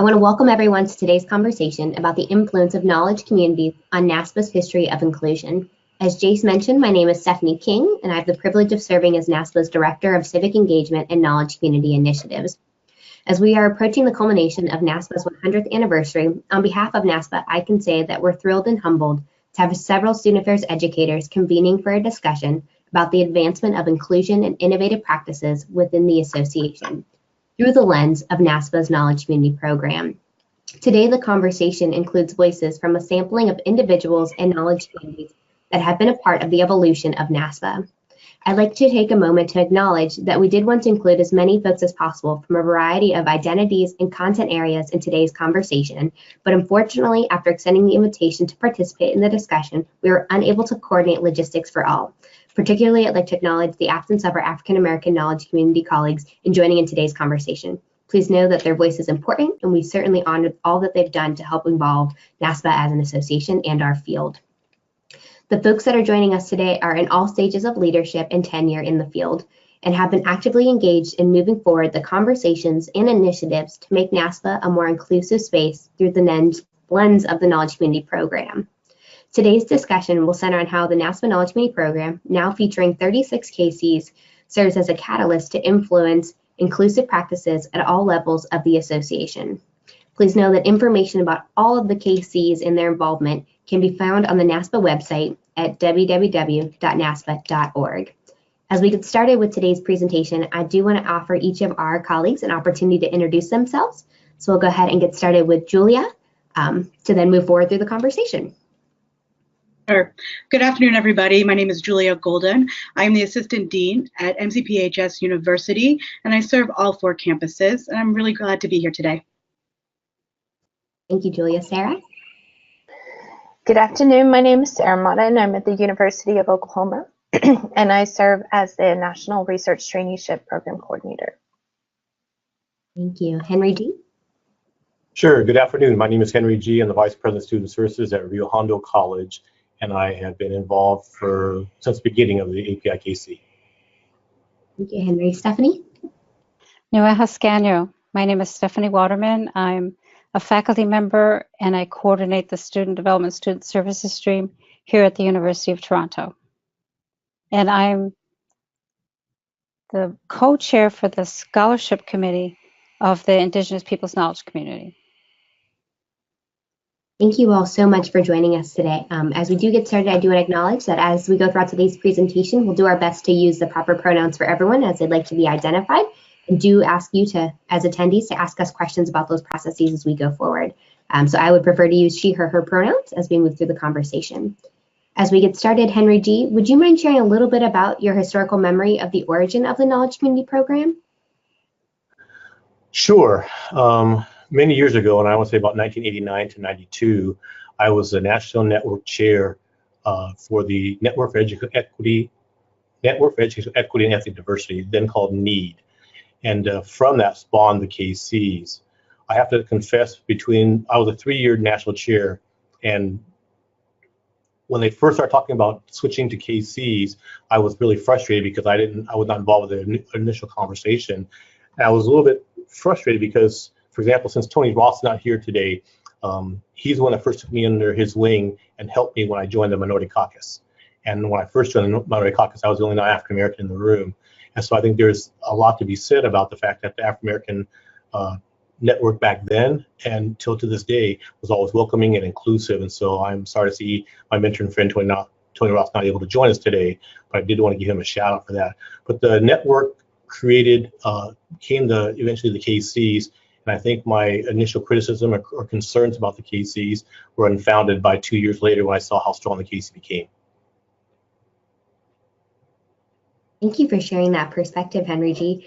I want to welcome everyone to today's conversation about the influence of knowledge communities on NASPA's history of inclusion. As Jace mentioned, my name is Stephanie King, and I have the privilege of serving as NASPA's Director of Civic Engagement and Knowledge Community Initiatives. As we are approaching the culmination of NASPA's 100th anniversary, on behalf of NASPA, I can say that we're thrilled and humbled to have several student affairs educators convening for a discussion about the advancement of inclusion and innovative practices within the association through the lens of NASPA's Knowledge Community Program. Today, the conversation includes voices from a sampling of individuals and knowledge communities that have been a part of the evolution of NASPA. I'd like to take a moment to acknowledge that we did want to include as many folks as possible from a variety of identities and content areas in today's conversation, but unfortunately, after extending the invitation to participate in the discussion, we were unable to coordinate logistics for all. Particularly, I'd like to acknowledge the absence of our African American knowledge community colleagues in joining in today's conversation. Please know that their voice is important, and we certainly honor all that they've done to help involve NASPA as an association and our field. The folks that are joining us today are in all stages of leadership and tenure in the field and have been actively engaged in moving forward the conversations and initiatives to make NASPA a more inclusive space through the lens of the Knowledge Community Program. Today's discussion will center on how the NASPA Knowledge Community Program, now featuring 36 KCs, serves as a catalyst to influence inclusive practices at all levels of the association. Please know that information about all of the KCs and their involvement can be found on the NASPA website at www.naspa.org. As we get started with today's presentation, I do want to offer each of our colleagues an opportunity to introduce themselves. So we'll go ahead and get started with Julia to then move forward through the conversation. Sure. Good afternoon, everybody. My name is Julia Golden. I'm the Assistant Dean at MCPHS University, and I serve all 4 campuses, and I'm really glad to be here today. Thank you, Julia. Sarah? Good afternoon. My name is Sarah Mata, and I'm at the University of Oklahoma, and I serve as the National Research Traineeship Program Coordinator. Thank you. Henry G? Sure. Good afternoon. My name is Henry G. I'm the Vice President of Student Services at Rio Hondo College, and I have been involved since the beginning of the APIKC. Thank you, Henry. Stephanie? Nueha Scanio. My name is Stephanie Waterman. I'm a faculty member, and I coordinate the Student Development Student Services stream here at the University of Toronto. And I'm the co-chair for the Scholarship Committee of the Indigenous Peoples Knowledge Community. Thank you all so much for joining us today. As we do get started, I do want to acknowledge that as we go throughout today's presentation, we'll do our best to use the proper pronouns for everyone as they'd like to be identified, and do ask you to, as attendees, to ask us questions about those processes as we go forward. So I would prefer to use she, her pronouns as we move through the conversation. As we get started, Henry G., would you mind sharing a little bit about your historical memory of the origin of the Knowledge Community Program? Sure. Many years ago, and I would say about 1989 to 92, I was the National Network Chair for the Network for Education Equity and Ethnic Diversity, then called NEED. And from that spawned the KCs. I have to confess, I was a 3-year national chair, and when they first started talking about switching to KCs, I was really frustrated because I was not involved with the initial conversation. And I was a little bit frustrated because, for example, since Tony Ross is not here today, he's the one that first took me under his wing and helped me when I joined the Minority Caucus. And when I first joined the Minority Caucus, I was the only non-African American in the room. And so I think there's a lot to be said about the fact that the African American network back then and till to this day was always welcoming and inclusive. And so I'm sorry to see my mentor and friend Tony Ross not able to join us today, but I did want to give him a shout out for that. But the network created became eventually the KCs. And I think my initial criticism or concerns about the KCs were unfounded by 2 years later when I saw how strong the KC became. Thank you for sharing that perspective, Henry G.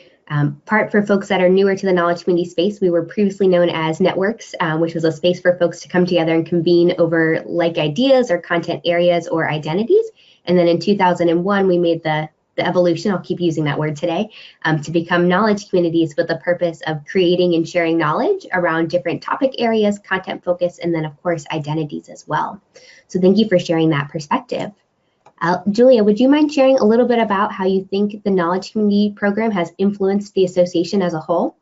Part for folks that are newer to the knowledge community space, we were previously known as networks, which was a space for folks to come together and convene over like ideas or content areas or identities. And then in 2001, we made the evolution, I'll keep using that word today, to become knowledge communities with the purpose of creating and sharing knowledge around different topic areas, content focus, and then of course identities as well. So thank you for sharing that perspective. Julia, would you mind sharing a little bit about how you think the Knowledge Community Program has influenced the association as a whole?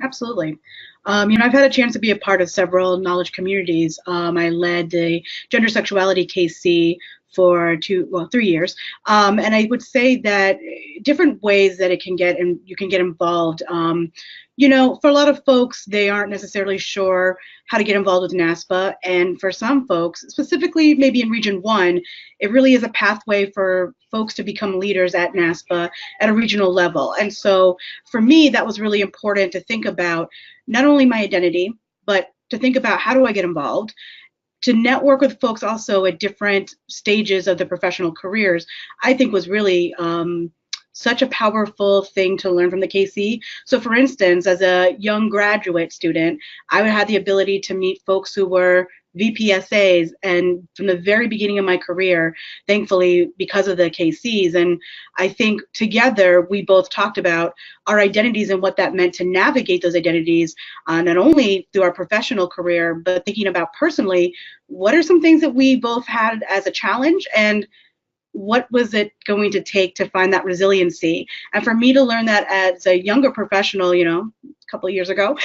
Absolutely. I've had a chance to be a part of several knowledge communities. I led the Gender Sexuality KC for 3 years, and I would say that different ways that it can get and you can get involved. For a lot of folks, they aren't necessarily sure how to get involved with NASPA, and for some folks, specifically maybe in Region 1, it really is a pathway for folks to become leaders at NASPA at a regional level. And so for me, that was really important to think about not only my identity, but to think about how do I get involved, to network with folks also at different stages of the professional careers, I think was really such a powerful thing to learn from the KC. So for instance, as a young graduate student, I had the ability to meet folks who were VPSAs, and from the very beginning of my career, thankfully, because of the KCs. And I think together we both talked about our identities and what that meant to navigate those identities, not only through our professional career, but thinking about personally, what are some things that we both had as a challenge, and what was it going to take to find that resiliency? And for me to learn that as a younger professional, a couple of years ago,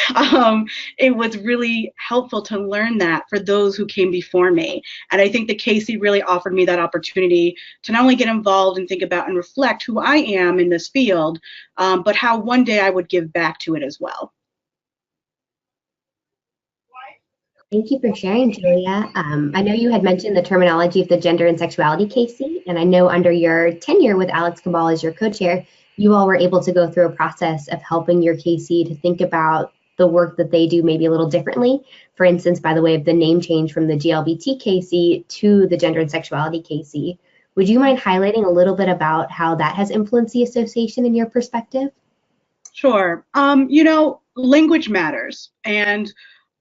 it was really helpful to learn that for those who came before me. And I think the KC really offered me that opportunity to not only get involved and think about and reflect who I am in this field, but how one day I would give back to it as well. Thank you for sharing, Julia. I know you had mentioned the terminology of the Gender and Sexuality KC, and I know under your tenure with Alex Cabal as your co-chair, you all were able to go through a process of helping your KC to think about the work that they do maybe a little differently. For instance, by the way of the name change from the GLBT KC to the Gender and Sexuality KC. Would you mind highlighting a little bit about how that has influenced the association in your perspective? Sure. Language matters. And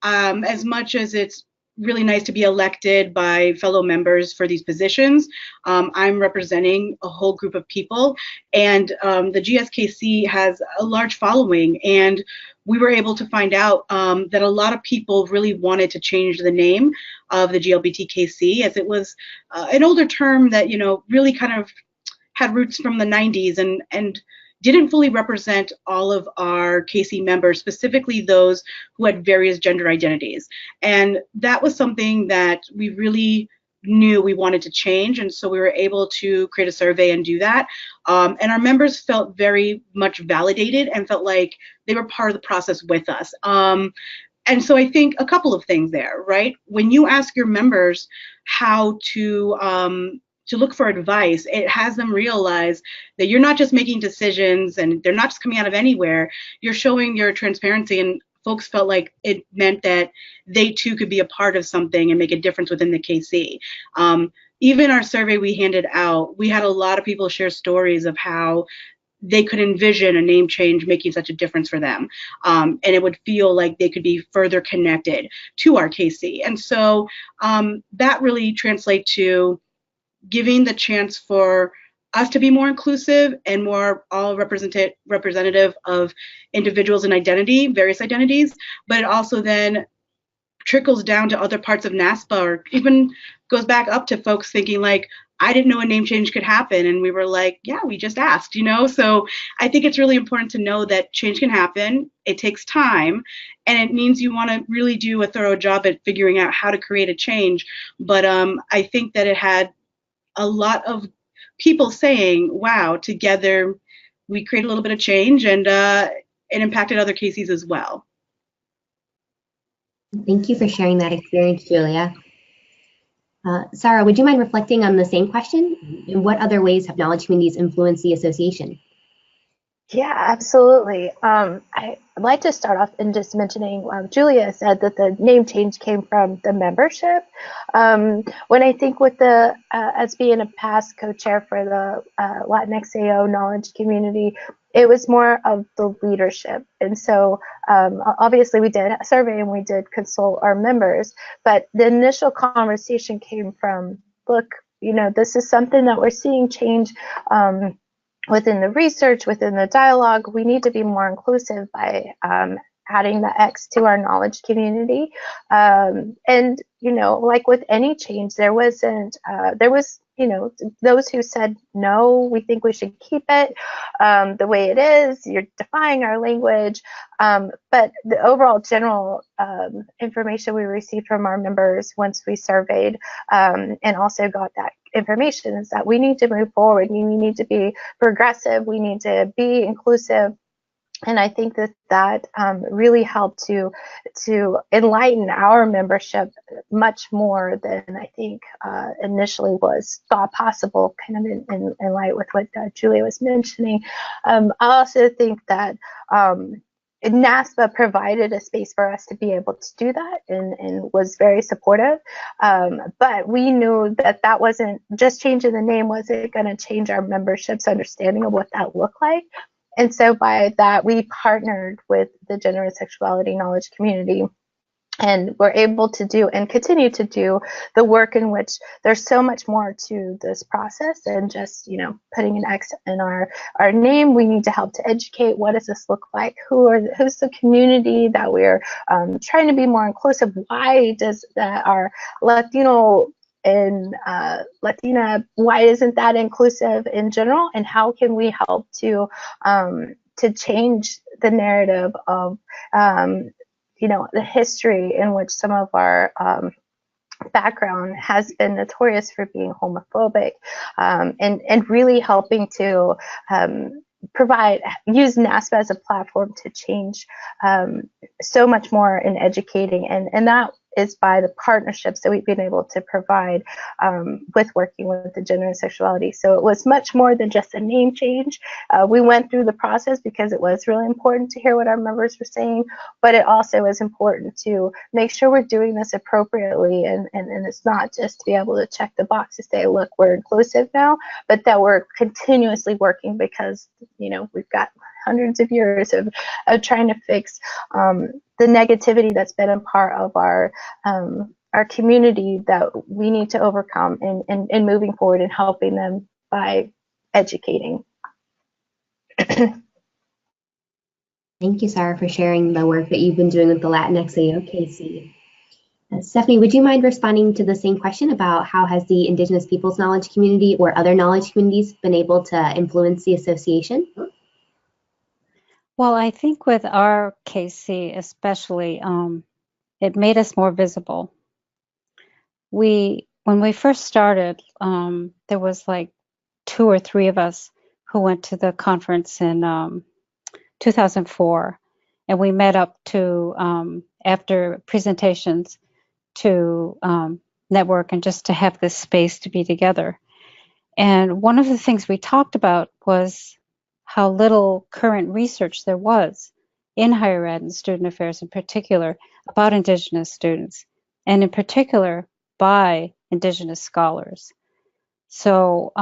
as much as it's really nice to be elected by fellow members for these positions, I'm representing a whole group of people, and the GSKC has a large following, and we were able to find out that a lot of people really wanted to change the name of the GLBTKC, as it was an older term that really kind of had roots from the 90s and didn't fully represent all of our KC members, specifically those who had various gender identities. And that was something that we really knew we wanted to change, and so we were able to create a survey and do that. And our members felt very much validated and felt like they were part of the process with us. And so I think a couple of things there, right? When you ask your members how to look for advice, it has them realize that you're not just making decisions and they're not just coming out of anywhere. You're showing your transparency, and folks felt like it meant that they too could be a part of something and make a difference within the KC. Even our survey we handed out, we had a lot of people share stories of how they could envision a name change making such a difference for them. And it would feel like they could be further connected to our KC. And so that really translates to giving the chance for us to be more inclusive and more all representative of individuals and identity, various identities, but it also then trickles down to other parts of NASPA, or even goes back up to folks thinking like, I didn't know a name change could happen. And we were like, yeah, we just asked, So I think it's really important to know that change can happen. It takes time, and it means you want to really do a thorough job at figuring out how to create a change. But I think that it had a lot of people saying, wow, together we create a little bit of change, and it impacted other KCs as well. Thank you for sharing that experience, Julia. Sarah, would you mind reflecting on the same question? In what other ways have knowledge communities influenced the association? Yeah, absolutely. I'd like to start off in just mentioning Julia said that the name change came from the membership. When I think with the, as being a past co-chair for the Latinx AO knowledge community, it was more of the leadership. And so obviously we did a survey and we did consult our members, but the initial conversation came from, look, this is something that we're seeing change within the research, within the dialogue. We need to be more inclusive by adding the X to our knowledge community. And, like with any change, there was those who said no, we think we should keep it the way it is. You're defying our language. But the overall general information we received from our members once we surveyed and also got that information is that we need to move forward. We need to be progressive. We need to be inclusive. And I think that really helped to enlighten our membership much more than I think initially was thought possible, kind of in light with what Julia was mentioning. I also think that NASPA provided a space for us to be able to do that and was very supportive. But we knew that wasn't just changing the name, wasn't going to change our membership's understanding of what that looked like. And so by that, we partnered with the gender and sexuality knowledge community and we're able to do and continue to do the work in which there's so much more to this process than just, putting an X in our name. We need to help to educate. What does this look like? Who's the community that we're trying to be more inclusive? Why does our Latino and Latina, why isn't that inclusive in general? And how can we help to change the narrative of the history in which some of our background has been notorious for being homophobic, and really helping to use NASPA as a platform to change so much more in educating, and that is by the partnerships that we've been able to provide with working with the gender and sexuality. So it was much more than just a name change. We went through the process because it was really important to hear what our members were saying, but it also is important to make sure we're doing this appropriately, and it's not just to be able to check the box to say, look, we're inclusive now, but that we're continuously working because, we've got hundreds of years of trying to fix the negativity that's been a part of our community that we need to overcome in moving forward and helping them by educating. Thank you, Sarah, for sharing the work that you've been doing with the Latinx AOKC. Stephanie, would you mind responding to the same question about how has the Indigenous Peoples Knowledge Community or other knowledge communities been able to influence the association? Well, I think with our KC especially, it made us more visible. When we first started, there was like 2 or 3 of us who went to the conference in 2004, and we met up to after presentations to network and just to have this space to be together. And one of the things we talked about was how little current research there was in higher ed and student affairs in particular about Indigenous students, and in particular by Indigenous scholars. So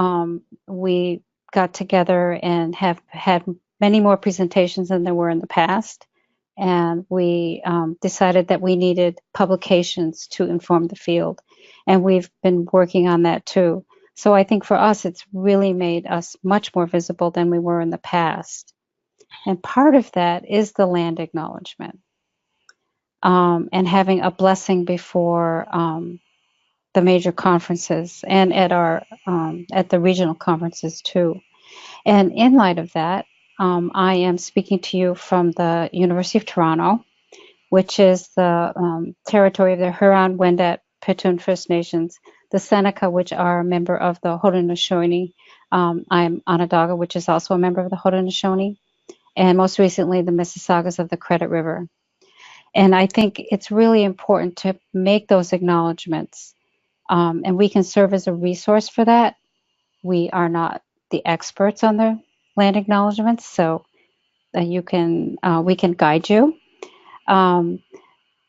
we got together and have had many more presentations than there were in the past, and we decided that we needed publications to inform the field, and we've been working on that too. So I think for us, it's really made us much more visible than we were in the past. And part of that is the land acknowledgement, and having a blessing before the major conferences and at the regional conferences too. And in light of that, I am speaking to you from the University of Toronto, which is the territory of the Huron, Wendat, Petun First Nations, the Seneca, which are a member of the Haudenosaunee. I'm Onondaga, which is also a member of the Haudenosaunee, and most recently the Mississaugas of the Credit River. And I think it's really important to make those acknowledgments, and we can serve as a resource for that. We are not the experts on the land acknowledgments, so we can guide you,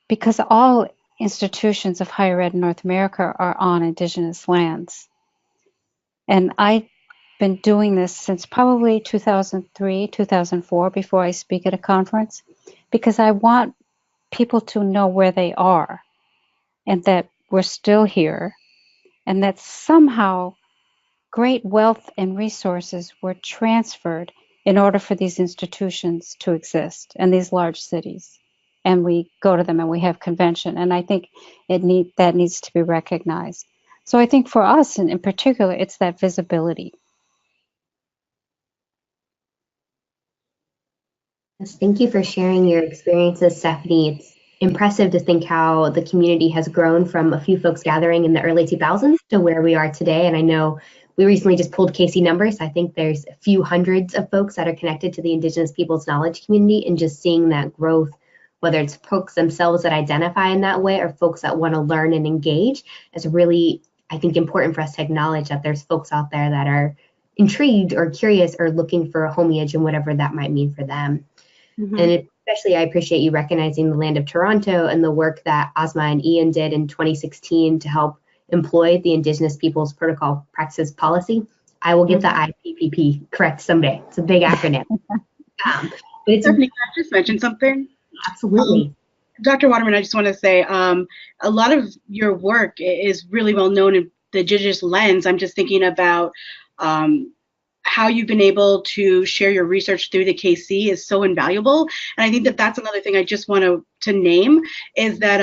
because all institutions of higher ed in North America are on Indigenous lands. And I've been doing this since probably 2003, 2004, before I speak at a conference, because I want people to know where they are and that we're still here, and that somehow great wealth and resources were transferred in order for these institutions to exist and these large cities. And we go to them and we have convention. And I think that needs to be recognized. So I think for us in particular, it's that visibility. Yes, thank you for sharing your experiences, Stephanie. It's impressive to think how the community has grown from a few folks gathering in the early 2000s to where we are today. And I know we recently just pulled KC numbers. I think there's a few hundreds of folks that are connected to the Indigenous Peoples Knowledge community, and just seeing that growth, whether it's folks themselves that identify in that way or folks that want to learn and engage, is really, I think, important for us to acknowledge that there's folks out there that are intrigued or curious or looking for a homage and whatever that might mean for them. Mm-hmm. And especially, I appreciate you recognizing the land of Toronto and the work that Ozma and Ian did in 2016 to help employ the Indigenous Peoples Protocol Practices Policy. I will get the IPPP correct someday. It's a big acronym. But Stephanie, can I just mention something? Absolutely. Dr. Waterman, I just want to say a lot of your work is really well known in the Indigenous lens. I'm just thinking about how you've been able to share your research through the KC is so invaluable. And I think that that's another thing I just want to name is that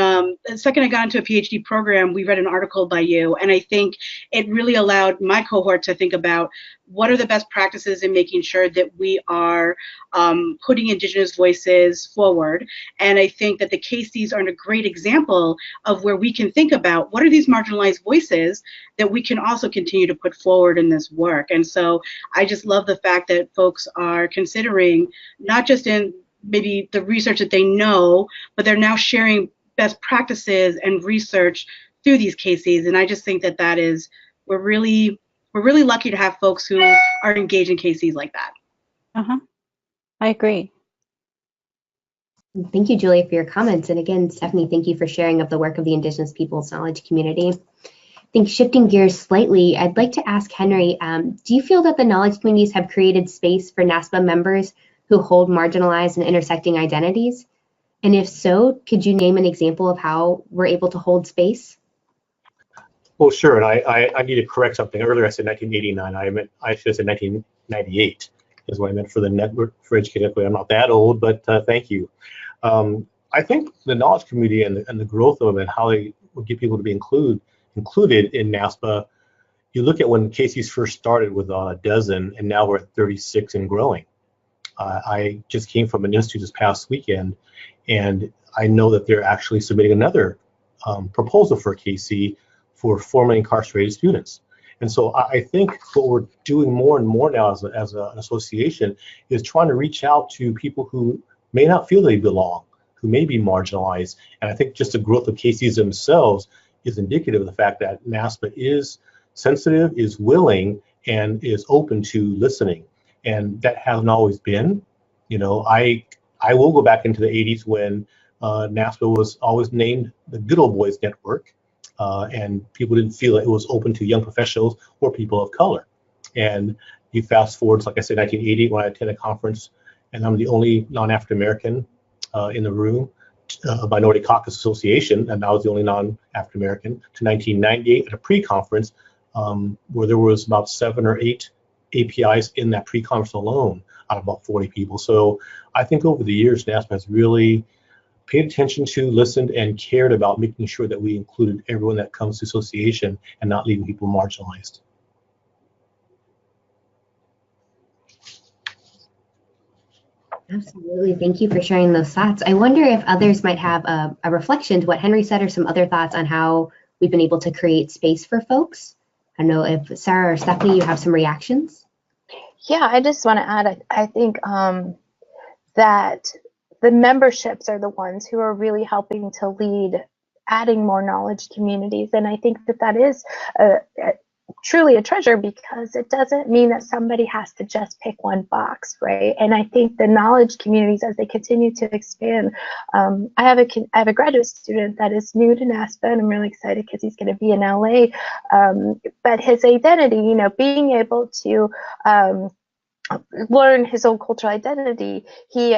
the second I got into a PhD program, we read an article by you. And I think it really allowed my cohort to think about what are the best practices in making sure that we are putting Indigenous voices forward. And I think that the KCs are a great example of where we can think about what are these marginalized voices that we can also continue to put forward in this work. And so I just love the fact that folks are considering not just in maybe the research that they know, but they're now sharing best practices and research through these KCs. And I just think that that is, we're really lucky to have folks who are engaged in KCs like that. I agree. Thank you, Julia, for your comments. And again, Stephanie, thank you for sharing of the work of the Indigenous Peoples Knowledge community. I think shifting gears slightly, I'd like to ask Henry, do you feel that the knowledge communities have created space for NASPA members who hold marginalized and intersecting identities? And if so, could you name an example of how we're able to hold space? Well, sure, and I need to correct something. Earlier I said 1989. I should have said 1998 is what I meant for the Network for Educated Equity. I'm not that old, but thank you. I think the knowledge community and the growth of it and how they would get people to be included in NASPA. You look at when KC's first started with a dozen, and now we're at 36 and growing. I just came from an institute this past weekend, and I know that they're actually submitting another proposal for KC for formerly incarcerated students. And so I think what we're doing more and more now as an association is trying to reach out to people who may not feel they belong, who may be marginalized. And I think just the growth of KCs themselves is indicative of the fact that NASPA is sensitive, is willing, and is open to listening. And that hasn't always been. You know, I will go back into the 80s when NASPA was always named the Good Old Boys Network. And people didn't feel it was open to young professionals or people of color. And you fast forward, like I said, 1980, when I attended a conference, and I'm the only non-African American in the room, Minority Caucus Association, and I was the only non-African American, to 1998 at a pre-conference where there was about 7 or 8 APIs in that pre-conference alone out of about 40 people. So I think over the years, NASPA has really paid attention to, listened, and cared about making sure that we included everyone that comes to association and not leaving people marginalized. Absolutely. Thank you for sharing those thoughts. I wonder if others might have a reflection to what Henry said or some other thoughts on how we've been able to create space for folks. I know if Sarah or Stephanie, you have some reactions. Yeah, I just want to add, I think that the memberships are the ones who are really helping to lead adding more knowledge communities. And I think that that is truly a treasure, because it doesn't mean that somebody has to just pick one box, right? And I think the knowledge communities, as they continue to expand, I have a graduate student that is new to NASPA, and I'm really excited because he's going to be in LA. But his identity, you know, being able to learn his own cultural identity, he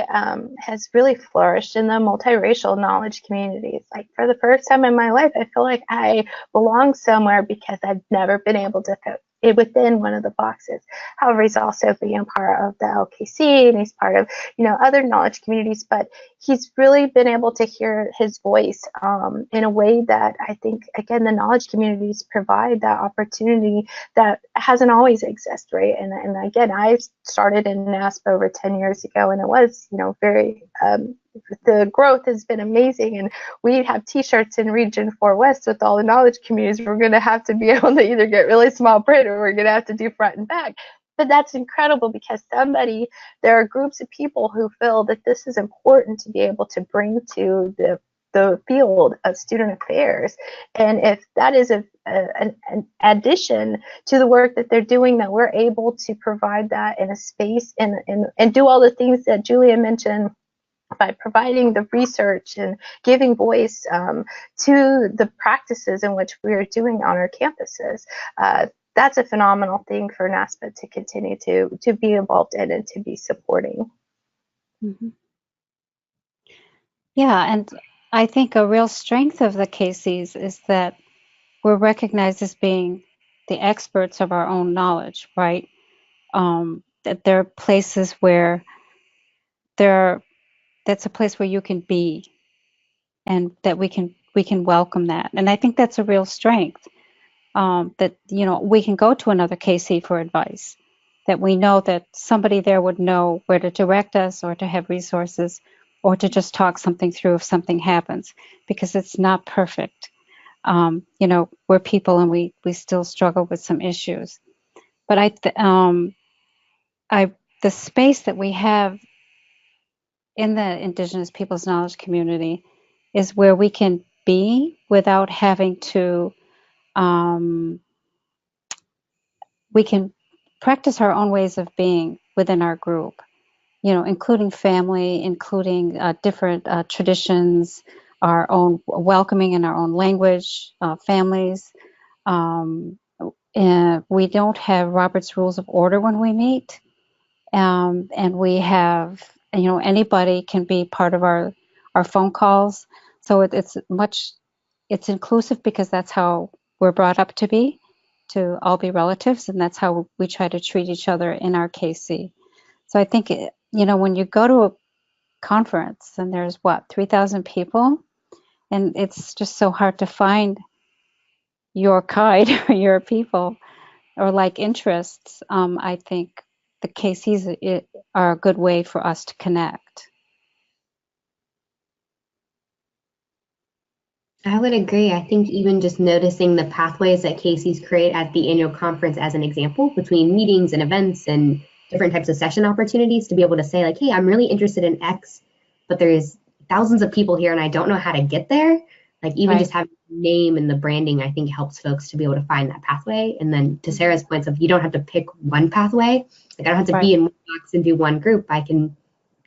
has really flourished in the multiracial knowledge communities. Like, for the first time in my life, I feel like I belong somewhere because I've never been able to within one of the boxes. However, he's also being part of the LKC, and he's part of, other knowledge communities, but he's really been able to hear his voice in a way that I think, again, the knowledge communities provide that opportunity that hasn't always existed, right? And again, I started in NASPA over 10 years ago, and it was, very, the growth has been amazing, and we have t-shirts in Region 4 West with all the knowledge communities. We're going to have to be able to either get really small print, or we're going to have to do front and back. But that's incredible, because there are groups of people who feel that this is important to be able to bring to the field of student affairs. And if that is an addition to the work that they're doing, that we're able to provide that in a space and do all the things that Julia mentioned, by providing the research and giving voice to the practices in which we are doing on our campuses. That's a phenomenal thing for NASPA to continue to be involved in and to be supporting. Mm-hmm. Yeah, and I think a real strength of the KCs is that we're recognized as being the experts of our own knowledge, right? That there are places where that's a place where you can be, and that we can welcome that. And I think that's a real strength, that, we can go to another KC for advice, that we know that somebody there would know where to direct us, or to have resources, or to just talk something through if something happens, because it's not perfect. We're people, and we still struggle with some issues. But the space that we have in the Indigenous Peoples Knowledge Community is where we can be without having to, we can practice our own ways of being within our group, including family, including different traditions, our own welcoming in our own language, families. And we don't have Robert's Rules of Order when we meet. And we have, anybody can be part of our phone calls. So it's inclusive, because that's how we're brought up to all be relatives, and that's how we try to treat each other in our KC. So I think, when you go to a conference and there's 3,000 people, and it's just so hard to find your kind or your people or like interests, I think the KCs are a good way for us to connect. I would agree. I think even just noticing the pathways that KCs create at the annual conference as an example, between meetings and events and different types of session opportunities, to be able to say, like, hey, I'm really interested in X, but there's thousands of people here and I don't know how to get there. Like, even just having the name and the branding, I think, helps folks to be able to find that pathway. And then to Sarah's points of, you don't have to pick one pathway. Like, I don't have to be in one box and do one group. I can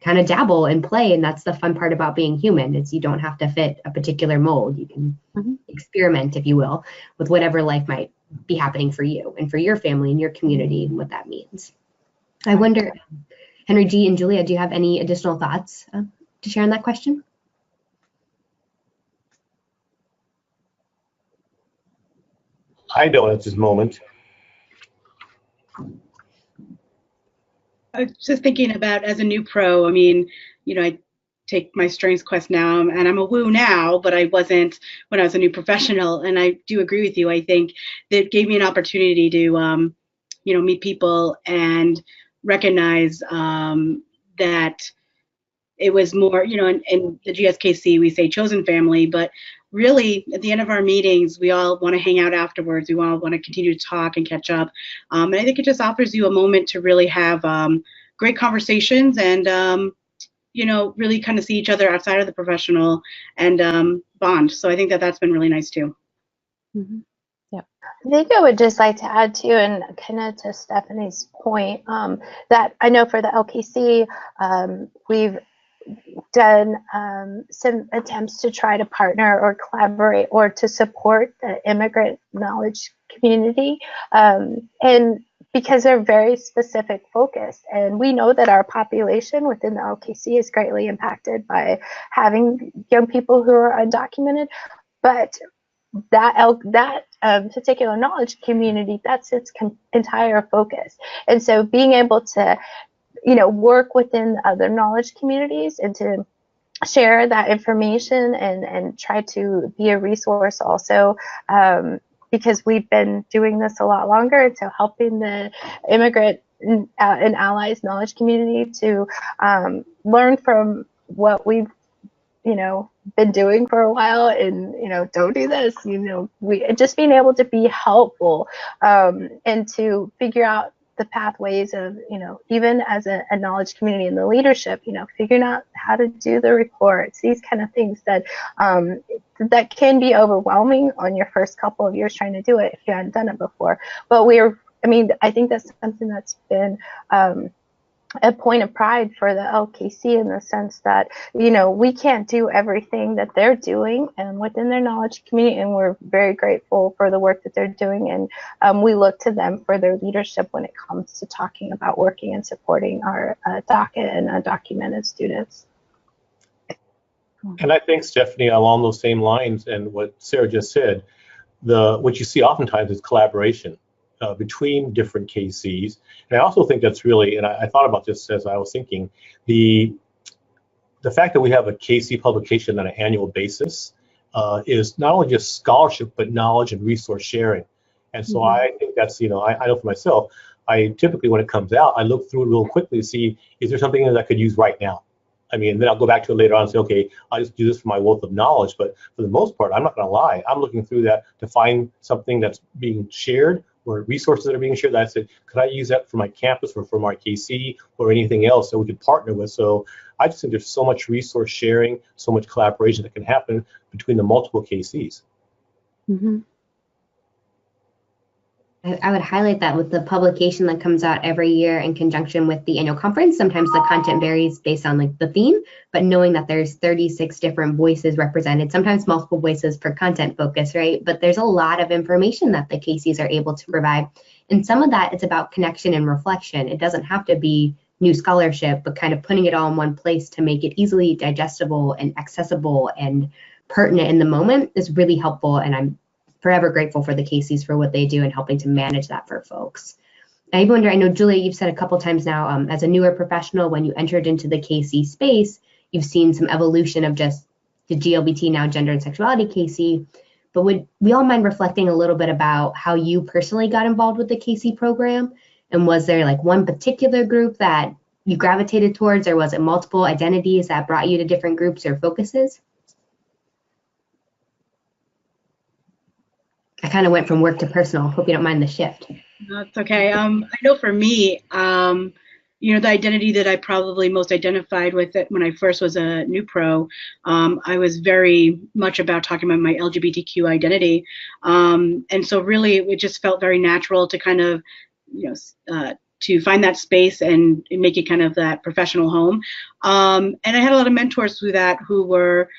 kind of dabble and play, and that's the fun part about being human, is you don't have to fit a particular mold. You can experiment, if you will, with whatever life might be happening for you and for your family and your community, and what that means. I wonder, Henry G. and Julia, do you have any additional thoughts to share on that question? I don't at this moment. I was just thinking about, as a new pro, I mean, I take my strengths quest now, and I'm a woo now, but I wasn't when I was a new professional. And I do agree with you. I think that gave me an opportunity to, meet people and recognize that it was more, in the GSKC, we say chosen family, but really at the end of our meetings, we all want to hang out afterwards. We all want to continue to talk and catch up. And I think it just offers you a moment to really have great conversations and, really kind of see each other outside of the professional and bond. So I think that that's been really nice too. Mm-hmm. Yeah. I think I would just like to add too, and kind of to Stephanie's point, that I know for the LKC, we've done some attempts to try to partner or collaborate or to support the immigrant knowledge community, and because they're very specific focused, and we know that our population within the LKC is greatly impacted by having young people who are undocumented, but that particular knowledge community, that's its entire focus. And so being able to, work within other knowledge communities and to share that information and try to be a resource also, because we've been doing this a lot longer, and so helping the immigrant and allies knowledge community to learn from what we've been doing for a while, and don't do this, we just being able to be helpful, and to figure out the pathways of, even as a knowledge community in the leadership, figuring out how to do the reports, these kind of things that that can be overwhelming on your first couple of years trying to do it if you hadn't done it before. But I think that's something that's been a point of pride for the LKC, in the sense that, we can't do everything that they're doing and within their knowledge community, and we're very grateful for the work that they're doing, and we look to them for their leadership when it comes to talking about working and supporting our DACA and undocumented students. And I think, Stephanie, along those same lines and what Sarah just said, what you see oftentimes is collaboration between different KCs. And I also think that's really, and I thought about this as I was thinking, the fact that we have a KC publication on an annual basis is not only just scholarship, but knowledge and resource sharing. And so I think that's, I know for myself, I typically, when it comes out, I look through it real quickly to see, is there something that I could use right now? I mean, then I'll go back to it later on and say, okay, I'll just do this for my wealth of knowledge. But for the most part, I'm not going to lie. I'm looking through that to find something that's being shared, or resources that are being shared that I said, could I use that for my campus or for my KC or anything else that we could partner with? So I just think there's so much resource sharing, so much collaboration that can happen between the multiple KCs. Mm-hmm. I would highlight that with the publication that comes out every year in conjunction with the annual conference. Sometimes the content varies based on the theme, but knowing that there's 36 different voices represented, sometimes multiple voices for content focus, right? But there's a lot of information that the KCs are able to provide. And some of that, it's about connection and reflection. It doesn't have to be new scholarship, but kind of putting it all in one place to make it easily digestible and accessible and pertinent in the moment is really helpful. And I'm forever grateful for the KCs for what they do and helping to manage that for folks. I wonder, I know, Julia, you've said a couple times now, as a newer professional, when you entered into the KC space, you've seen some evolution of just the GLBT, now gender and sexuality KC, but would we all mind reflecting a little bit about how you personally got involved with the KC program? And was there one particular group that you gravitated towards, or was it multiple identities that brought you to different groups or focuses? I kind of went from work to personal. Hope you don't mind the shift. That's okay. I know for me, the identity that I probably most identified with it when I first was a new pro, I was very much about talking about my LGBTQ identity. And so really it just felt very natural to kind of, to find that space and make it kind of that professional home. And I had a lot of mentors through that who were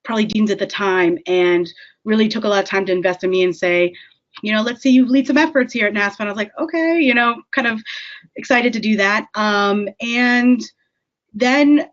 probably deans at the time, and really took a lot of time to invest in me and say, let's see you lead some efforts here at NASPA. And I was like, okay, kind of excited to do that. And then,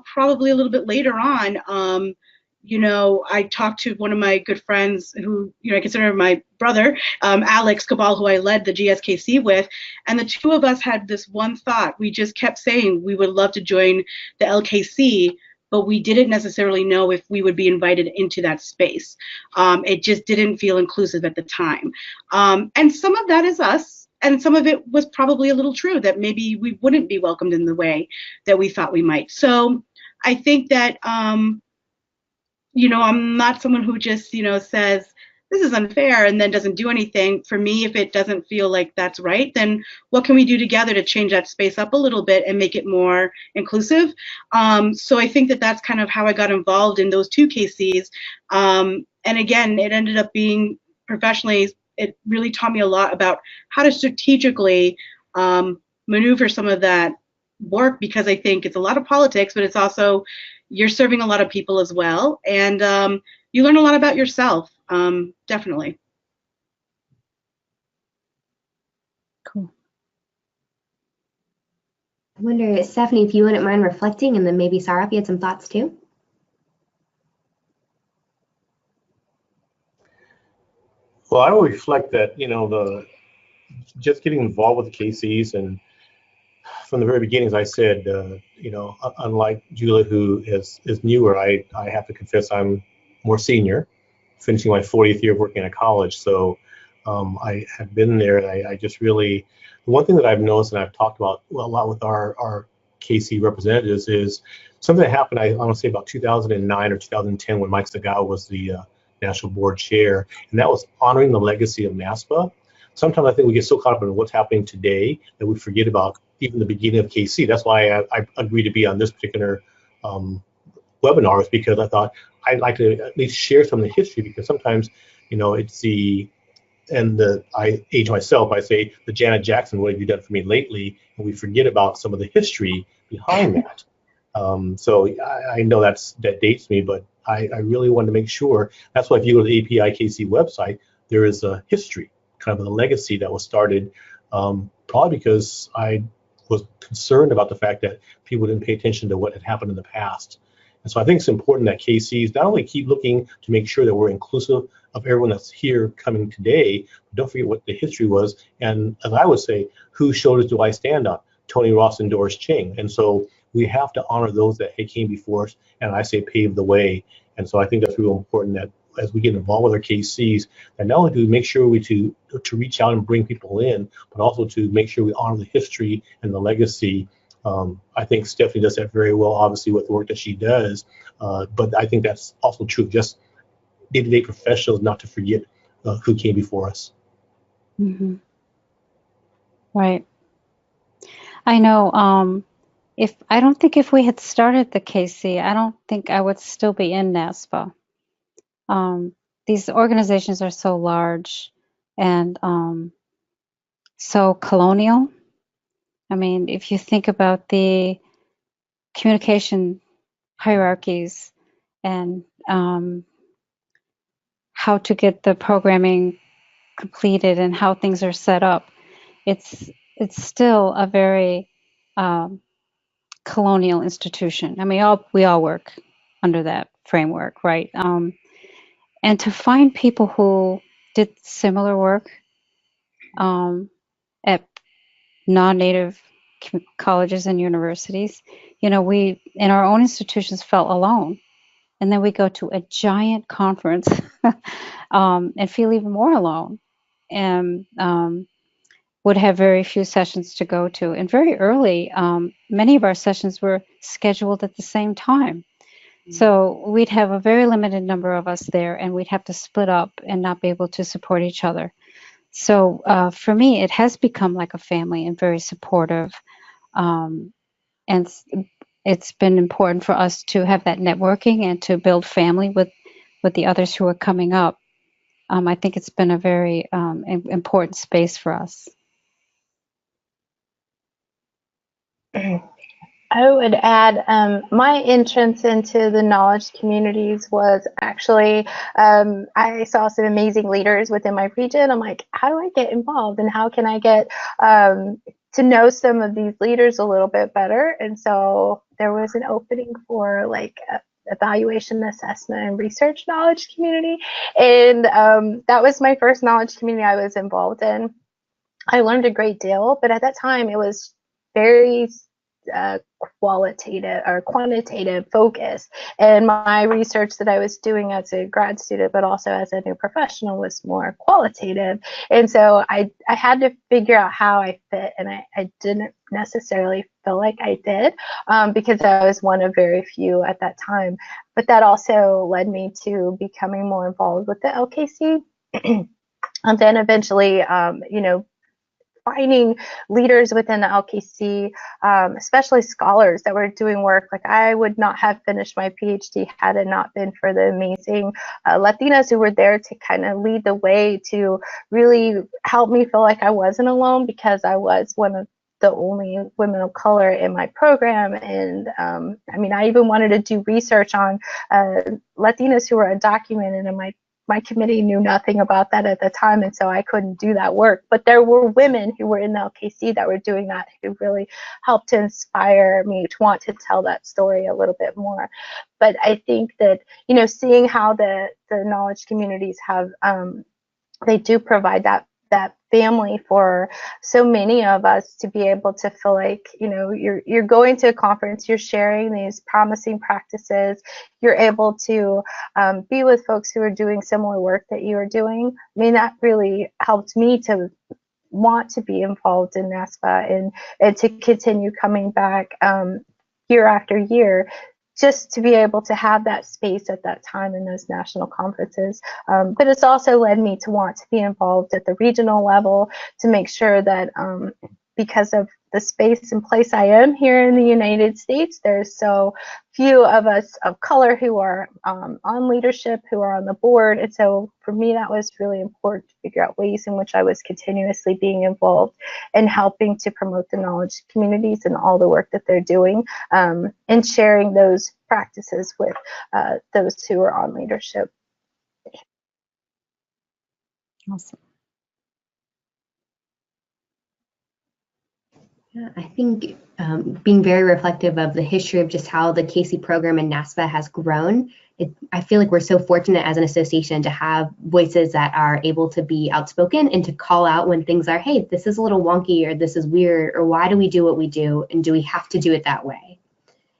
probably a little bit later on, I talked to one of my good friends who, I consider my brother, Alex Cabal, who I led the GSKC with. And the two of us had this one thought. We just kept saying we would love to join the LKC, but we didn't necessarily know if we would be invited into that space. It just didn't feel inclusive at the time. And some of that is us, and some of it was probably a little true, that maybe we wouldn't be welcomed in the way that we thought we might. So I think that, I'm not someone who just, says, this is unfair, and then doesn't do anything. For me, if it doesn't feel like that's right, then what can we do together to change that space up a little bit and make it more inclusive? So I think that that's kind of how I got involved in those two KCs. And again, it ended up being professionally, it really taught me a lot about how to strategically maneuver some of that work, because I think it's a lot of politics, but it's also, you're serving a lot of people as well. And you learn a lot about yourself. Definitely. Cool. I wonder, Stephanie, if you wouldn't mind reflecting, and then maybe Sarah, if you had some thoughts too. Well, I will reflect that, just getting involved with the KCs, and from the very beginning, as I said, unlike Julia, who is newer, I have to confess I'm more senior, finishing my 40th year of working at a college. So I have been there, and I just really, the one thing that I've noticed, and I've talked about a lot with our KC representatives, is something that happened, I want to say about 2009 or 2010, when Mike Segal was the national board chair, and that was honoring the legacy of NASPA. Sometimes I think we get so caught up in what's happening today that we forget about even the beginning of KC. That's why I agreed to be on this particular webinar, is because I thought I'd like to at least share some of the history, because sometimes, it's I age myself, I say the Janet Jackson, what have you done for me lately? And we forget about some of the history behind that. So I know that dates me, but I really want to make sure. That's why if you go to the API KC website, there is a history, kind of a legacy that was started, probably because I was concerned about the fact that people didn't pay attention to what had happened in the past. And so I think it's important that KCs not only keep looking to make sure that we're inclusive of everyone that's here coming today, but don't forget what the history was. And as I would say, whose shoulders do I stand on? Tony Ross and Doris Ching. And so we have to honor those that came before us, and I say pave the way. And so I think that's really important, that as we get involved with our KCs, that not only do we make sure to reach out and bring people in, but also to make sure we honor the history and the legacy. I think Stephanie does that very well, obviously, with the work that she does. But I think that's also true of just day-to-day professionals, not to forget who came before us. Mm-hmm. Right. I know. I don't think if we had started the KC, I don't think I would still be in NASPA. These organizations are so large and so colonial. I mean, if you think about the communication hierarchies and how to get the programming completed and how things are set up, it's still a very colonial institution. I mean, we all work under that framework, right? And to find people who did similar work at non-native colleges and universities, we in our own institutions felt alone, and then we go to a giant conference and feel even more alone, and would have very few sessions to go to. And very early, many of our sessions were scheduled at the same time. So we'd have a very limited number of us there, and we'd have to split up and not be able to support each other. So for me, it has become like a family and very supportive. And it's been important for us to have that networking and to build family with the others who are coming up. I think it's been a very important space for us. I would add my entrance into the knowledge communities was actually, I saw some amazing leaders within my region. I'm like, how do I get involved, and how can I get to know some of these leaders a little bit better? And so there was an opening for like evaluation, assessment, and research knowledge community. And that was my first knowledge community I was involved in. I learned a great deal, but at that time it was very qualitative or quantitative focus, and my research that I was doing as a grad student but also as a new professional was more qualitative. And so I had to figure out how I fit, and I didn't necessarily feel like I did because I was one of very few at that time. But that also led me to becoming more involved with the LKC and then eventually finding leaders within the LKC, especially scholars that were doing work. Like, I would not have finished my PhD had it not been for the amazing Latinas who were there to kind of lead the way to really help me feel like I wasn't alone, because I was one of the only women of color in my program. And I even wanted to do research on Latinas who were undocumented, and my committee knew nothing about that at the time, and so I couldn't do that work. But there were women who were in the LKC that were doing that, who really helped to inspire me to want to tell that story a little bit more. But I think that, seeing how the knowledge communities have they do provide that family for so many of us to be able to feel like, you know, you're going to a conference, you're sharing these promising practices, you're able to be with folks who are doing similar work that you are doing. I mean, that really helped me to want to be involved in NASPA and to continue coming back year after year, just to be able to have that space at that time in those national conferences. But it's also led me to want to be involved at the regional level to make sure that because of the space and place I am here in the United States, there's so few of us of color who are on leadership, who are on the board. And so for me, that was really important to figure out ways in which I was continuously being involved and helping to promote the knowledge communities and all the work that they're doing, and sharing those practices with those who are on leadership. Awesome. Yeah, I think being very reflective of the history of just how the Casey program and NASPA has grown, I feel like we're so fortunate as an association to have voices that are able to be outspoken and to call out when things are, hey, this is a little wonky, or this is weird, or why do we do what we do, and do we have to do it that way?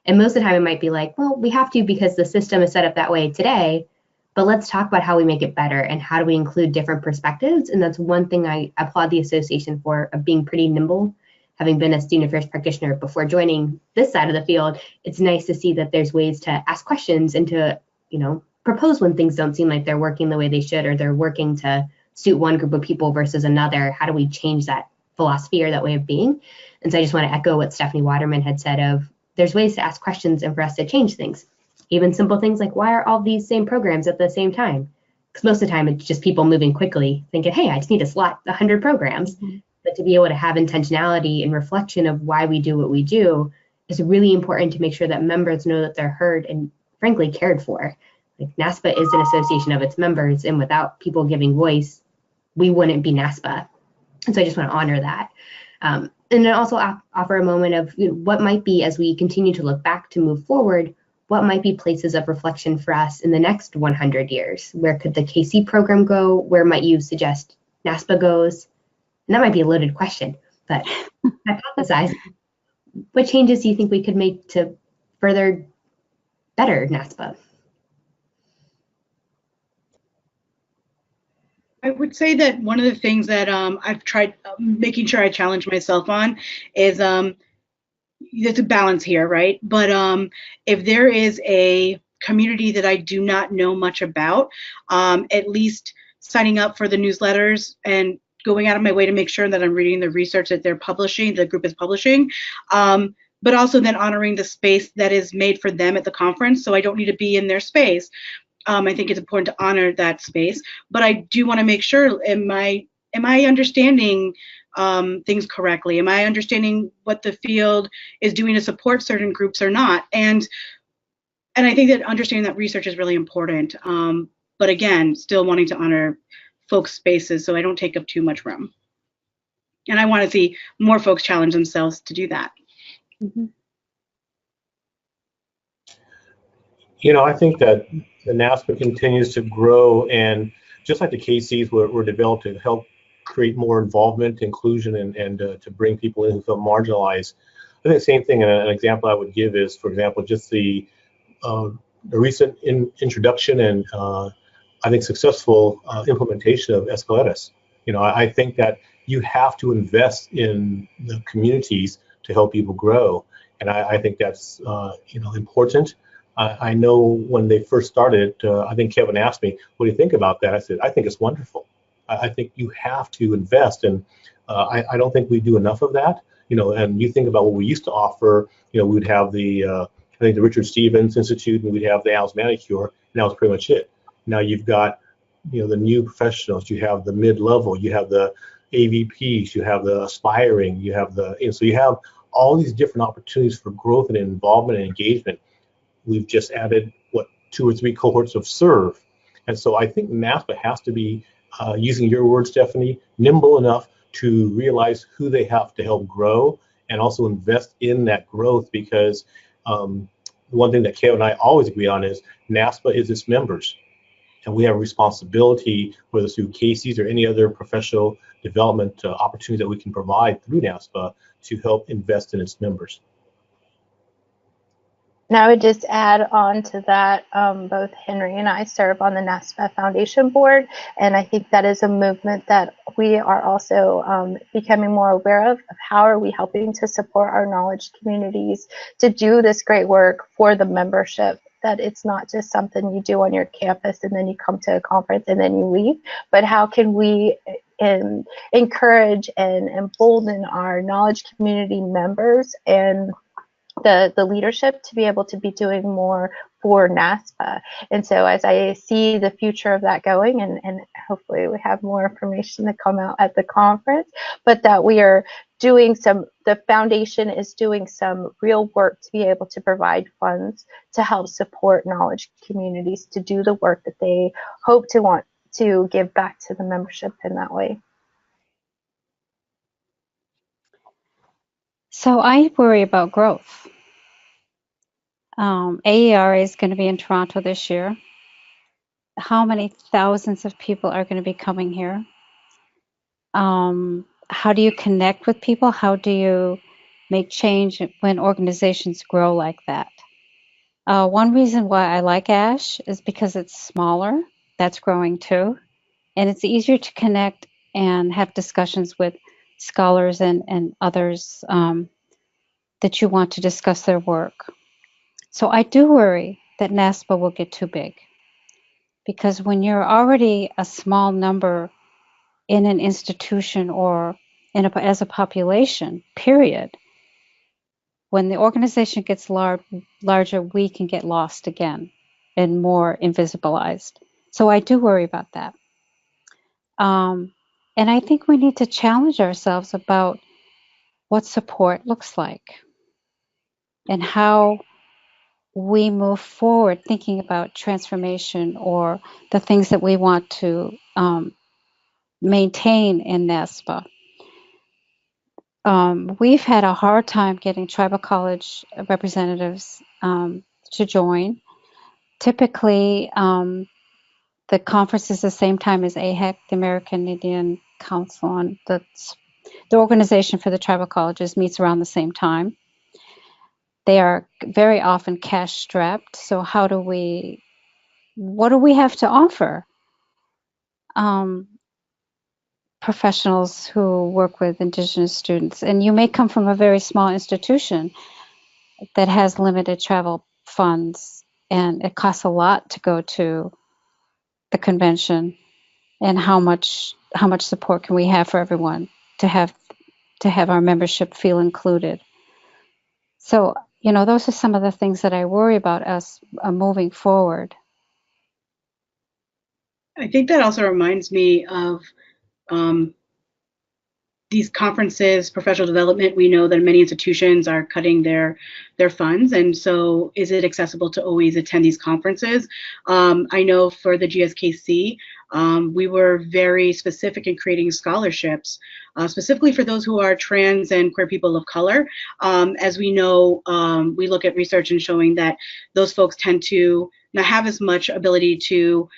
And most of the time it might be like, well, we have to because the system is set up that way today, but let's talk about how we make it better and how do we include different perspectives. And that's one thing I applaud the association for, of being pretty nimble. Having been a student affairs practitioner before joining this side of the field, it's nice to see that there's ways to ask questions and to, you know, propose when things don't seem like they're working the way they should, or they're working to suit one group of people versus another. How do we change that philosophy or that way of being? And so I just want to echo what Stephanie Waterman had said of, there's ways to ask questions and for us to change things. Even simple things like, why are all these same programs at the same time? Because most of the time it's just people moving quickly thinking, hey, I just need to slot 100 programs. Mm-hmm. But to be able to have intentionality and reflection of why we do what we do is really important to make sure that members know that they're heard and frankly cared for. Like, NASPA is an association of its members, and without people giving voice, we wouldn't be NASPA. And so I just want to honor that. And then also offer a moment of, you know, what might be, as we continue to look back to move forward, what might be places of reflection for us in the next 100 years? Where could the KC program go? Where might you suggest NASPA goes? And that might be a loaded question, but hypothesize, what changes do you think we could make to further better NASPA? I would say that one of the things that I've tried making sure I challenge myself on is there's a balance here, right? But if there is a community that I do not know much about, at least signing up for the newsletters and going out of my way to make sure that I'm reading the research that they're publishing, the group is publishing, but also then honoring the space that is made for them at the conference. So I don't need to be in their space. I think it's important to honor that space, but I do want to make sure, am I understanding things correctly? Am I understanding what the field is doing to support certain groups or not? And I think that understanding that research is really important. But again, still wanting to honor folks' spaces so I don't take up too much room. And I want to see more folks challenge themselves to do that. Mm-hmm. You know, I think that the NASPA continues to grow, and just like the KCs were developed to help create more involvement, inclusion, and to bring people in who feel marginalized. I think the same thing, and an example I would give is, for example, just the recent introduction and I think successful implementation of Escaleras. You know, I think that you have to invest in the communities to help people grow, and I think that's you know, important. I know when they first started, I think Kevin asked me, "What do you think about that?" I said, "I think it's wonderful. I think you have to invest, and I don't think we do enough of that. You know, and you think about what we used to offer. You know, we'd have the I think the Richard Stevens Institute, and we'd have the Al's Manicure, and that was pretty much it. Now you've got, you know, the new professionals, you have the mid-level, you have the AVPs, you have the aspiring, you have the, you know, so you have all these different opportunities for growth and involvement and engagement. We've just added, what, 2 or 3 cohorts of serve. And so I think NASPA has to be, using your words, Stephanie, nimble enough to realize who they have to help grow and also invest in that growth, because one thing that Kevin and I always agree on is NASPA is its members. And we have a responsibility, whether it's through cases or any other professional development opportunities that we can provide through NASPA to help invest in its members. And I would just add on to that, both Henry and I serve on the NASPA Foundation Board, and I think that is a movement that we are also becoming more aware of how are we helping to support our knowledge communities to do this great work for the membership, that it's not just something you do on your campus and then you come to a conference and then you leave, but how can we encourage and embolden our knowledge community members and the leadership to be able to be doing more for NASPA. And so as I see the future of that going, and hopefully we have more information to come out at the conference, but that we are doing the foundation is doing some real work to be able to provide funds to help support knowledge communities to do the work that they hope to want to give back to the membership in that way. So I worry about growth. AER is going to be in Toronto this year. How many thousands of people are going to be coming here? How do you connect with people? How do you make change when organizations grow like that? One reason why I like ASH is because it's smaller. That's growing too. And it's easier to connect and have discussions with scholars and others that you want to discuss their work. So I do worry that NASPA will get too big, because when you're already a small number in an institution or as a population, period, when the organization gets larger, we can get lost again and more invisibilized. So I do worry about that. And I think we need to challenge ourselves about what support looks like and how we move forward thinking about transformation or the things that we want to maintain in NASPA. We've had a hard time getting tribal college representatives to join. Typically, the conference is the same time as AHEC, the American Indian Council, and the organization for the tribal colleges meets around the same time. They are very often cash strapped. So what do we have to offer professionals who work with Indigenous students? And you may come from a very small institution that has limited travel funds, and it costs a lot to go to the convention. And how much support can we have for everyone to have our membership feel included? So, those are some of the things that I worry about us moving forward. I think that also reminds me of these conferences, professional development. We know that many institutions are cutting their funds, and so is it accessible to always attend these conferences? I know for the GSKC, we were very specific in creating scholarships, specifically for those who are trans and queer people of color. As we know, we look at research and showing that those folks tend to not have as much ability to,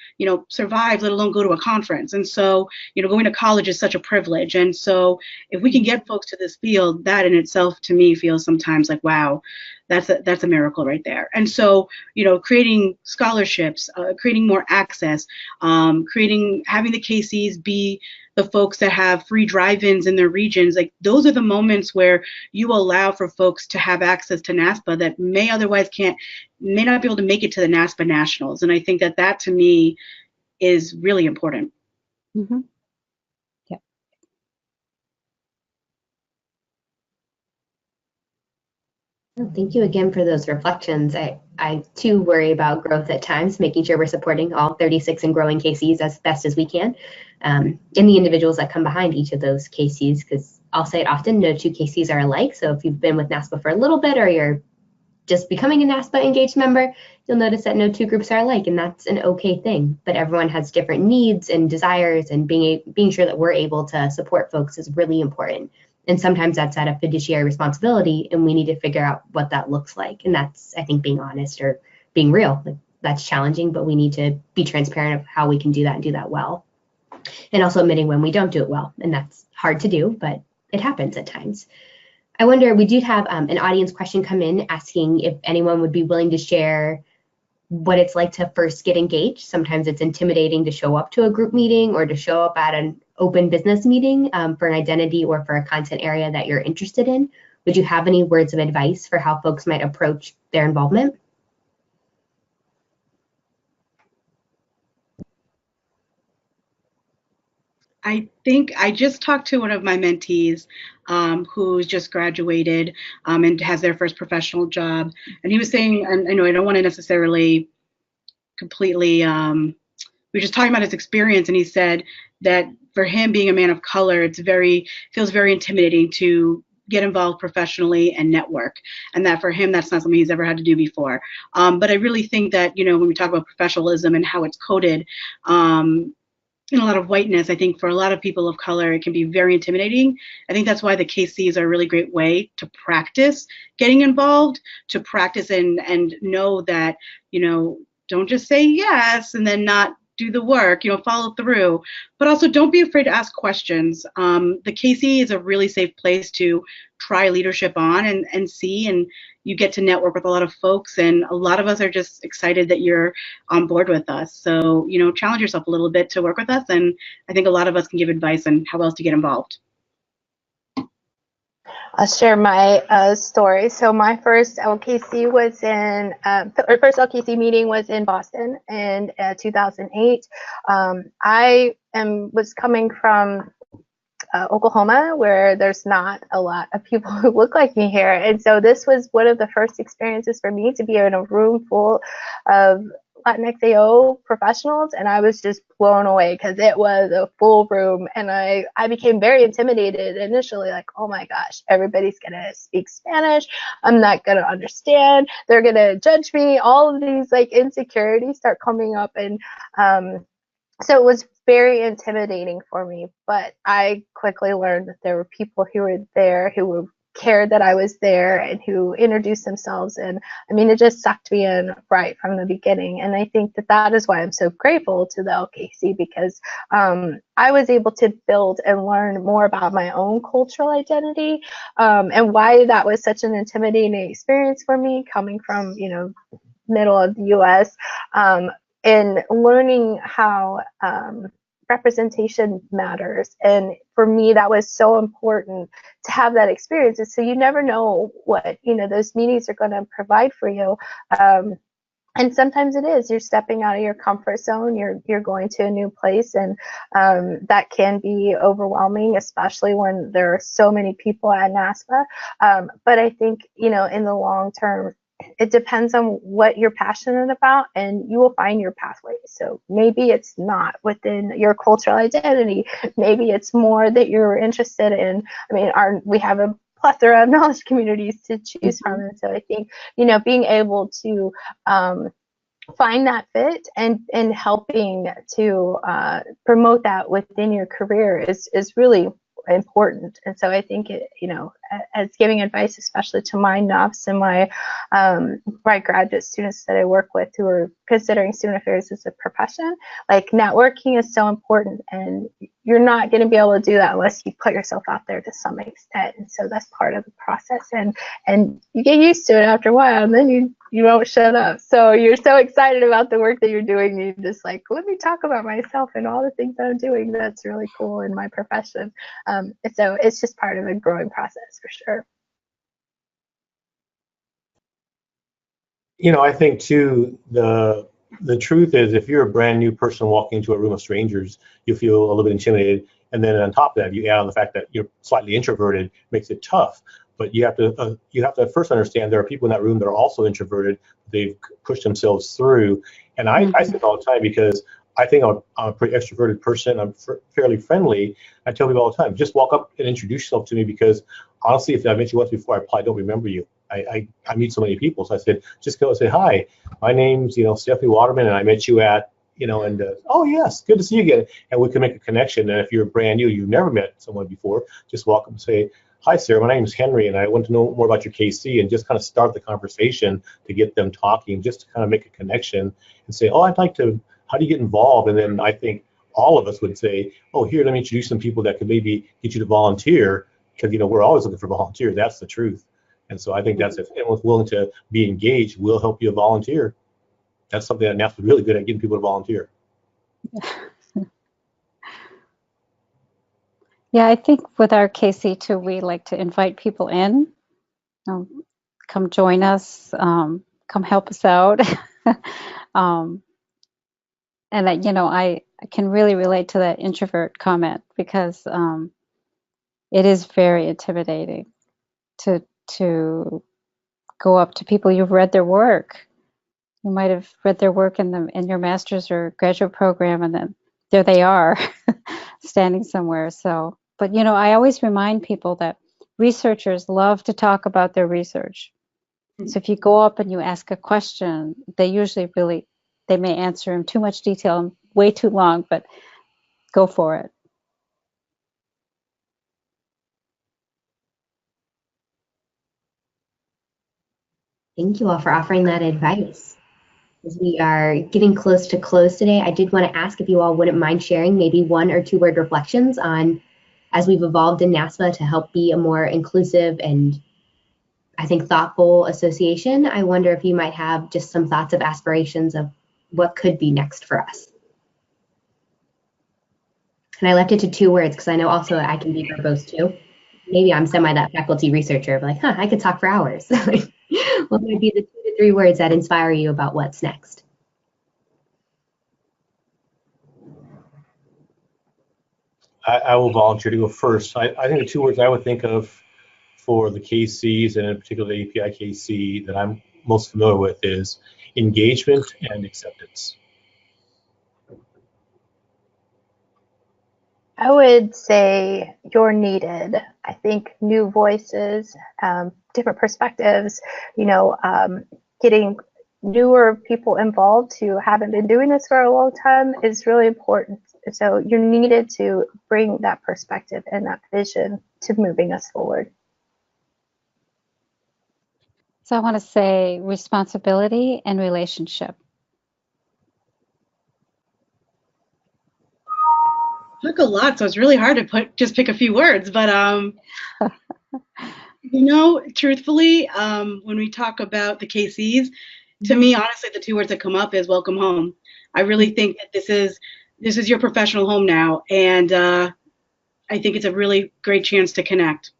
survive, let alone go to a conference. And so, going to college is such a privilege. And so if we can get folks to this field, that in itself to me feels sometimes like, wow, that's a miracle right there. And so, creating scholarships, creating more access, having the KCs be the folks that have free drive-ins in their regions, like those are the moments where you allow for folks to have access to NASPA that may otherwise may not be able to make it to the NASPA Nationals. And I think that to me is really important. Mm-hmm. Yeah. Thank you again for those reflections. I too worry about growth at times, making sure we're supporting all 36 and growing KCs as best as we can, and the individuals that come behind each of those KCs, because I'll say it often, no two KCs are alike. So if you've been with NASPA for a little bit or you're just becoming a NASPA engaged member, you'll notice that no two groups are alike, and that's an okay thing. But everyone has different needs and desires, and being sure that we're able to support folks is really important. And sometimes that's out of fiduciary responsibility, and we need to figure out what that looks like. And that's, I think, being honest or being real. Like, that's challenging, but we need to be transparent of how we can do that and do that well. And also admitting when we don't do it well. And that's hard to do, but it happens at times. I wonder, we did have an audience question come in asking if anyone would be willing to share what it's like to first get engaged. Sometimes it's intimidating to show up to a group meeting or to show up at an open business meeting for an identity or for a content area that you're interested in. Would you have any words of advice for how folks might approach their involvement? I think I just talked to one of my mentees who's just graduated and has their first professional job. And he was saying, and I know I don't want to necessarily completely, we were just talking about his experience, and he said that for him, being a man of color, feels very intimidating to get involved professionally and network, and that for him, that's not something he's ever had to do before. But I really think that, when we talk about professionalism and how it's coded, in a lot of whiteness, I think for a lot of people of color, it can be very intimidating. I think that's why the KCs are a really great way to practice getting involved, to practice and know that, don't just say yes and then not do the work, follow through, but also don't be afraid to ask questions. The KC is a really safe place to try leadership on and see, and you get to network with a lot of folks, and a lot of us are just excited that you're on board with us. So, challenge yourself a little bit to work with us, and I think a lot of us can give advice on how else to get involved. I'll share my story. So my first LKC was first LKC meeting was in Boston in 2008. I was coming from Oklahoma, where there's not a lot of people who look like me here. And so this was one of the first experiences for me to be in a room full of Latinx AO professionals, and I was just blown away because it was a full room, and I became very intimidated initially, like, oh my gosh, everybody's gonna speak Spanish, I'm not gonna understand, they're gonna judge me, all of these like insecurities start coming up, and so it was very intimidating for me, but I quickly learned that there were people who were there who cared that I was there and who introduced themselves, and I mean, it just sucked me in right from the beginning. And I think that is why I'm so grateful to the LKC, because I was able to build and learn more about my own cultural identity, and why that was such an intimidating experience for me coming from middle of the US, and learning how representation matters. And for me, that was so important to have that experience. And so you never know what those meetings are going to provide for you. And sometimes it is, you're stepping out of your comfort zone, you're going to a new place, and that can be overwhelming, especially when there are so many people at NASPA. But I think, in the long term, it depends on what you're passionate about, and you will find your pathway. So maybe it's not within your cultural identity. Maybe it's more that you're interested in. I mean, we have a plethora of knowledge communities to choose from. And so I think, being able to find that fit and helping to promote that within your career is really important. And so I think as giving advice, especially to my NUFs and my graduate students that I work with who are considering student affairs as a profession, like, networking is so important, and you're not going to be able to do that unless you put yourself out there to some extent. And so that's part of the process, and you get used to it after a while, and then you won't shut up. So you're so excited about the work that you're doing, you just like, let me talk about myself and all the things that I'm doing that's really cool in my profession. And so it's just part of a growing process for sure. I think too, the truth is, if you're a brand new person walking into a room of strangers, you feel a little bit intimidated. And then on top of that, you add on the fact that you're slightly introverted, makes it tough. But you have to first understand there are people in that room that are also introverted. They've pushed themselves through. And I say it all the time, because I think I'm a pretty extroverted person. I'm fairly friendly. I tell people all the time, just walk up and introduce yourself to me, because honestly, if I've met you once before, I probably don't remember you. I meet so many people. So I said, just go and say, hi, my name's, Stephanie Waterman, and I met you at, oh yes, good to see you again. And we can make a connection. And if you're brand new, you've never met someone before, just walk up and say, hi, Sarah, my name is Henry, and I want to know more about your KC, and just kind of start the conversation to get them talking, just to kind of make a connection and say, oh, I'd like to, how do you get involved? And then I think all of us would say, oh, here, let me introduce some people that could maybe get you to volunteer, because, you know, we're always looking for volunteers. That's the truth. And so I think that's, if anyone's willing to be engaged, we'll help you volunteer. That's something that NASPA is really good at, getting people to volunteer. Yeah, I think with our KC too, we like to invite people in. Come join us, come help us out. And you know, I can really relate to that introvert comment, because it is very intimidating to go up to people. You've read their work. You might have read their work in your master's or graduate program, and then there they are standing somewhere. So, but you know, I always remind people that researchers love to talk about their research. So if you go up and you ask a question, they usually they may answer in too much detail and way too long, but go for it. Thank you all for offering that advice. As we are getting close to close today, I did want to ask if you all wouldn't mind sharing maybe 1 or 2 word reflections on, as we've evolved in NASPA to help be a more inclusive and, I think, thoughtful association. I wonder if you might have just some thoughts of aspirations of what could be next for us. And I left it to 2 words because I know also I can be verbose too. Maybe I'm semi that faculty researcher, but like, I could talk for hours. What would be the 2 to 3 words that inspire you about what's next? I will volunteer to go first. I think the 2 words I would think of for the KCs, and in particular the API KC that I'm most familiar with, is engagement and acceptance. I would say you're needed. I think new voices, different perspectives, you know, getting newer people involved who haven't been doing this for a long time is really important. So you're needed to bring that perspective and that vision to moving us forward. So I want to say responsibility and relationship. Took a lot, so it's really hard to just pick a few words. But you know, truthfully, when we talk about the KCs, to me, honestly, the 2 words that come up is welcome home. I really think that this is your professional home now, and I think it's a really great chance to connect.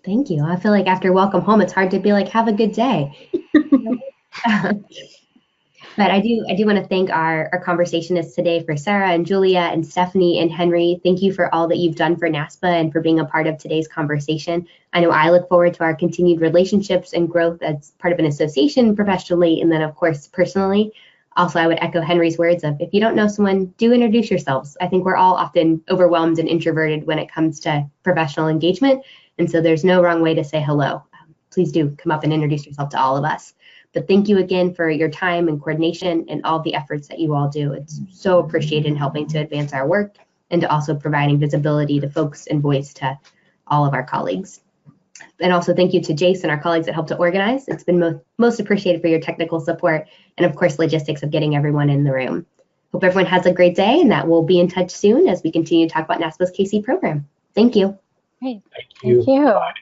Thank you. I feel like after welcome home, it's hard to be like, have a good day. But I do want to thank our conversationists today, for Sarah and Julia and Stephanie and Henry. Thank you for all that you've done for NASPA and for being a part of today's conversation. I know I look forward to our continued relationships and growth as part of an association professionally, and then of course personally. Also, I would echo Henry's words of, if you don't know someone, do introduce yourselves. I think we're all often overwhelmed and introverted when it comes to professional engagement, and so there's no wrong way to say hello. Please do come up and introduce yourself to all of us. But thank you again for your time and coordination and all the efforts that you all do. It's so appreciated in helping to advance our work and to also providing visibility to folks and voice to all of our colleagues. And also thank you to Jace and our colleagues that helped to organize. It's been most appreciated for your technical support and of course logistics of getting everyone in the room. Hope everyone has a great day and that we'll be in touch soon as we continue to talk about NASPA's KC program. Thank you. Great. Thank you. Thank you. Bye.